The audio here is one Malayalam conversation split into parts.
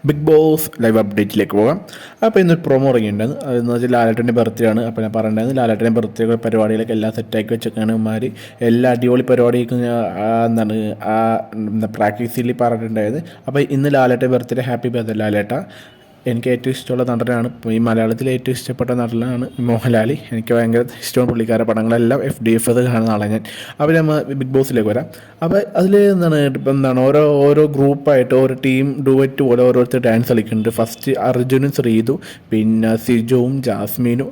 ബിഗ് ബോസ് ലൈവ് അപ്ഡേറ്റിലേക്ക് പോകാം. അപ്പോൾ ഇന്നൊരു പ്രൊമോ ഇറങ്ങിയിട്ടുണ്ടായിരുന്നു. അതെന്ന് വെച്ചാൽ ലാലേട്ടൻ്റെ ബർത്ത്ഡേ ആണ്. അപ്പോൾ ഞാൻ പറഞ്ഞിട്ടുണ്ടായിരുന്നു ലാലേട്ടൻ്റെ ബർത്ത്ഡേ പരിപാടികളൊക്കെ എല്ലാം സെറ്റാക്കി വെച്ചേക്കാണ് ഇവന്മാർ. എല്ലാ അടിപൊളി പരിപാടിക്കും എന്താണ് പ്രാക്ടീസിൽ പറഞ്ഞിട്ടുണ്ടായത്. അപ്പോൾ ഇന്ന് ലാലേട്ടൻ്റെ ബർത്ത്ഡേ, ഹാപ്പി ബർത്ത്ഡേ ലാലേട്ട. എനിക്ക് ഏറ്റവും ഇഷ്ടമുള്ള നടനാണ്, ഈ മലയാളത്തിലെ ഏറ്റവും ഇഷ്ടപ്പെട്ട നടനാണ് മോഹൻലാൽ. എനിക്ക് ഭയങ്കര ഇഷ്ടമാണ് പുള്ളിക്കാരുടെ പടങ്ങളെല്ലാം FDF കാണുന്ന ആളാണ് ഞാൻ. അപ്പോൾ നമ്മൾ ബിഗ് ബോസിലേക്ക് വരാം. അപ്പോൾ അതിൽ എന്താണ് ഓരോ ഗ്രൂപ്പായിട്ട് ഓരോ ടീം ഡുവറ്റ് പോലെ ഓരോരുത്തർ ഡാൻസ് കളിക്കുന്നുണ്ട്. ഫസ്റ്റ് അർജുനും ശ്രീതു, പിന്നെ സിജോവും ജാസ്മീനും,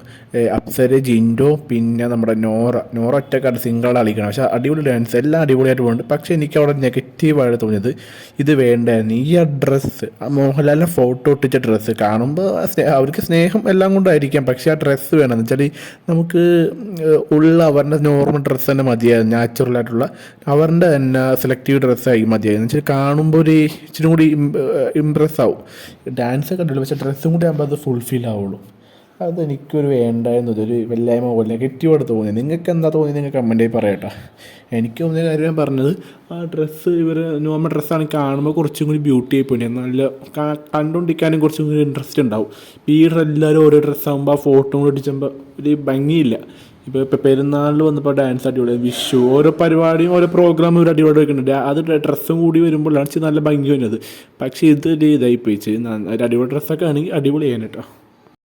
അപ്സര, ജിൻഡോ, പിന്നെ നമ്മുടെ നോറ ഒറ്റക്കാട് സിംഗിളാണ് കളിക്കണം. പക്ഷേ അടിപൊളി ഡാൻസ്, എല്ലാം അടിപൊളിയായിട്ട് പോകുന്നുണ്ട്. പക്ഷേ എനിക്ക് അവിടെ നെഗറ്റീവായിട്ട് തോന്നിയത് ഇത് വേണ്ടായിരുന്നു. ഈ ഡ്രസ്സ്, മോഹൻലാലിനെ ഫോട്ടോ ഒട്ടിച്ച ഡ്രസ്സ് കാണുമ്പോൾ അവർക്ക് സ്നേഹം എല്ലാം കൊണ്ടായിരിക്കാം. പക്ഷേ ആ ഡ്രസ്സ് വേണമെന്ന് വെച്ചാൽ നമുക്ക് അവരുടെ നോർമൽ ഡ്രസ്സ് തന്നെ മതിയായിരുന്നു. നാച്ചുറലായിട്ടുള്ള അവരുടെ തന്നെ സെലക്റ്റീവ് ഡ്രസ്സായി മതിയായിരുന്നു. വെച്ചാൽ കാണുമ്പോൾ ഒരു ഇച്ചിരി കൂടി ഇമ്പ്രസ് ആവും. ഡാൻസൊക്കെ ഉണ്ടല്ലോ, പക്ഷേ ഡ്രസ്സും കൂടി ആകുമ്പോൾ അത് ഫുൾഫിൽ ആവുള്ളൂ. അതെനിക്കൊരു വേണ്ടായിരുന്നു. ഇതൊരു വല്ലായ്മ പോലെ നെഗറ്റീവായിട്ട് തോന്നി. നിങ്ങൾക്ക് എന്താ തോന്നി, നിങ്ങൾ കമൻറ്റായി പറയട്ടെ. എനിക്ക് തോന്നിയ കാര്യം ഞാൻ പറഞ്ഞത്, ആ ഡ്രസ്സ് ഇവർ നോർമൽ ഡ്രസ്സാണ് കാണുമ്പോൾ കുറച്ചും കൂടി ബ്യൂട്ടി ആയി പോയി. നല്ല കണ്ടുകൊണ്ടിരിക്കാനും കുറച്ചും കൂടി ഇൻട്രസ്റ്റ് ഉണ്ടാവും. ഈ എല്ലാവരും ഓരോ ഡ്രസ്സാകുമ്പോൾ ആ ഫോട്ടോ കൂടി അടിച്ചുമ്പോൾ ഒരു ഭംഗിയില്ല. ഇപ്പോൾ പെരുന്നാളിൽ വന്നപ്പോൾ ഡാൻസ് അടിപൊളി, വിഷു ഓരോ പരിപാടിയും ഓരോ പ്രോഗ്രാമും ഒരു അടിപൊളി വെക്കുന്നുണ്ട്. അത് ഡ്രസ്സും കൂടി വരുമ്പോഴാണ് നല്ല ഭംഗി വരുന്നത്. പക്ഷേ ഇത് ഇതായി പോയിച്ച്. ഒരു അടിപൊളി ഡ്രസ്സൊക്കെ ആണെങ്കിൽ അടിപൊളി ചെയ്യാൻ കേട്ടോ.